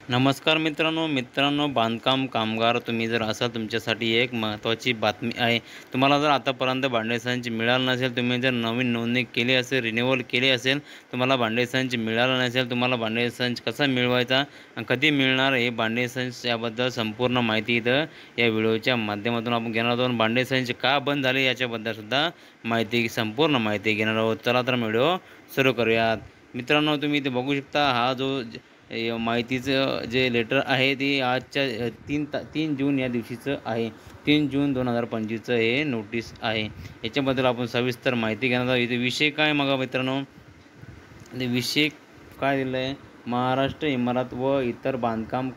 नमस्कार मित्रांनो बांधकाम कामगार तुम्ही जर असाल तुमच्यासाठी एक महत्त्वाची बातमी आहे। तुम्हाला जर आतापर्यंत भांडे संच मिळाला नसेल, तुम्ही जर नवीन नोंदणी केली असेल, रिन्युअल केली असेल, तुम्हाला भांडे संच मिळाला नसेल, तुम्हाला भांडे संच कसा मिळवायचा आणि कधी मिळणार हे भांडे संच याबद्दल संपूर्ण माहिती इथं या व्हिडिओच्या माध्यमातून आपण घेणार आहोत। भांडे संच का बंद झाले याच्याबद्दल सुद्धा संपूर्ण माहिती घेणार आहोत। चला तर व्हिडिओ सुरू करूयात। मित्रांनो, तुम्ही इथे बघू शकता हा जो माहितीचं जे लेटर आहे ते आजच्या 3 जून या दिवशीचं आहे। 3 जून 2025चं हे नोटीस आहे। याच्याबद्दल आपण सविस्तर माहिती घेणार आहोत। इथे विषय काय मग मित्रांनो, ते विषय काय दिलं आहे, महाराष्ट्र इमारत व इतर बांधकाम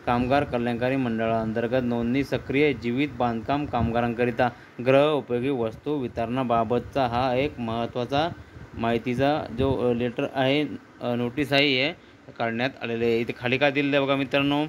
कामगार कल्याणकारी मंडळाअंतर्गत नोंदणी सक्रिय जीवित बांधकाम कामगारांकरिता गृह उपयोगी वस्तू वितरणाबाबतचा हा एक महत्त्वाचा माहितीचा जो लेटर आहे, नोटीस आहे, हे काढण्यात आलेले आहे। इथे खाली काय दिलेलं आहे बघा मित्रांनो,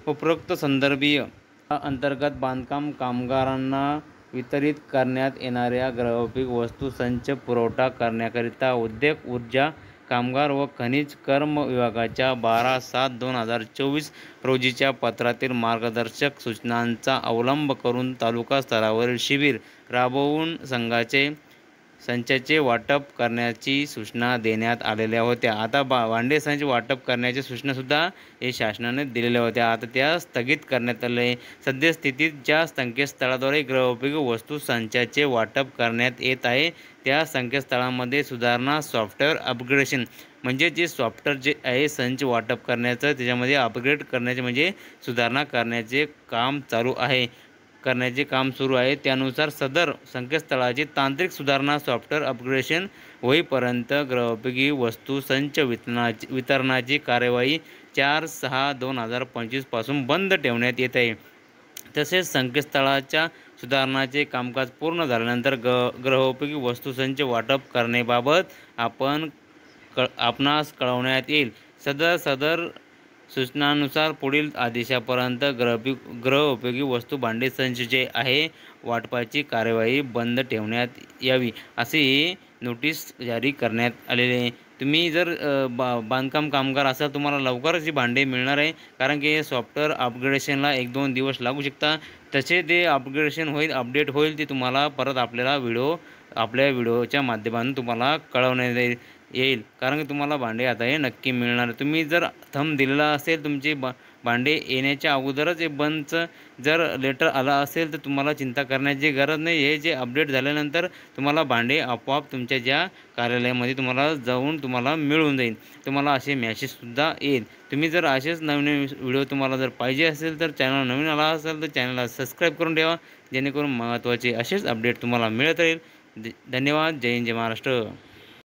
उपरोक्त संदर्भीय अंतर्गत बांधकाम कामगारांना वितरित करण्यात येणाऱ्या गृहोपयोगी वस्तू संच पुरवठा करण्याकरिता उद्योग ऊर्जा कामगार व खनिज कर्म विभागाच्या 12/7/2024 रोजीच्या पत्रातील मार्गदर्शक सूचनांचा अवलंब करून तालुका स्तरावरील शिबिर राबवून संचाचे वाटप करण्याची सूचना देण्यात आलेल्या होत्या। आता भांडे संच वाटप करण्याच्या सूचनासुद्धा हे शासनाने दिलेल्या होत्या। आता त्या स्थगित करण्यात आले। सद्यस्थितीत ज्या संकेतस्थळाद्वारे गृहोपयोगी वस्तू संचाचे वाटप करण्यात येत आहे त्या संकेतस्थळामध्ये सुधारणा सॉफ्टवेअर अपग्रेडेशन म्हणजे जे सॉफ्टवेअर जे आहे संच वाटप करण्याचं त्याच्यामध्ये अपग्रेड करण्याचे म्हणजे सुधारणा करण्याचे काम सुरू आहे। त्यानुसार सदर संकेतस्थळाची तांत्रिक सुधारणा सॉफ्टवेअर अपग्रेडेशन होईपर्यंत गृहोपयोगी वस्तू संच वितरणाची कार्यवाही 4/6/2025 पासून बंद ठेवण्यात येत आहे। तसेच संकेतस्थळाच्या सुधारणाचे कामकाज पूर्ण झाल्यानंतर गृहोपयोगी वस्तू संच वाटप करण्याबाबत आपणास कळवण्यात येईल। सदर सूचनानुसार पुढील आदेशापर्यंत गृहोपयोगी वस्तू भांडे संच जे आहे वाटपाची कार्यवाही बंद ठेवण्यात यावी असे नोटीस जारी करण्यात आलेले आहे। तुम्ही जर बांधकाम कामगार असाल तुम्हाला लवकरच ही भांडे मिळणार आहे, कारण की सॉफ्टवेअर अपग्रेडेशनला 1-2 दिवस लागू शकतात। तसे ते अपग्रेडेशन होईल, अपडेट होईल, ते तुम्हाला परत आपल्या व्हिडिओच्या माध्यमातून तुम्हाला कळवण्यात येईल, कारण की तुम्हाला भांडे आता हे नक्की मिळणार। तुम्ही जर थंब दिलेला असेल तुमचे भांडे येण्याच्या अगोदरच हे बंदचं जर लेटर आला असेल तर तुम्हाला चिंता करण्याची गरज नाही। हे जे अपडेट झाल्यानंतर तुम्हाला भांडे आपोआप तुमच्या ज्या कार्यालयामध्ये तुम्हाला मिळून जाईल। तुम्हाला असे मेसेजसुद्धा येईल। तुम्ही जर असेच नवीन व्हिडिओ तुम्हाला जर पाहिजे असेल तर चॅनल नवीन आला असेल तर चॅनलला सबस्क्राईब करून ठेवा, जेणेकरून महत्त्वाचे असेच अपडेट तुम्हाला मिळत राहील। धन्यवाद। जय हिंद, जय महाराष्ट्र।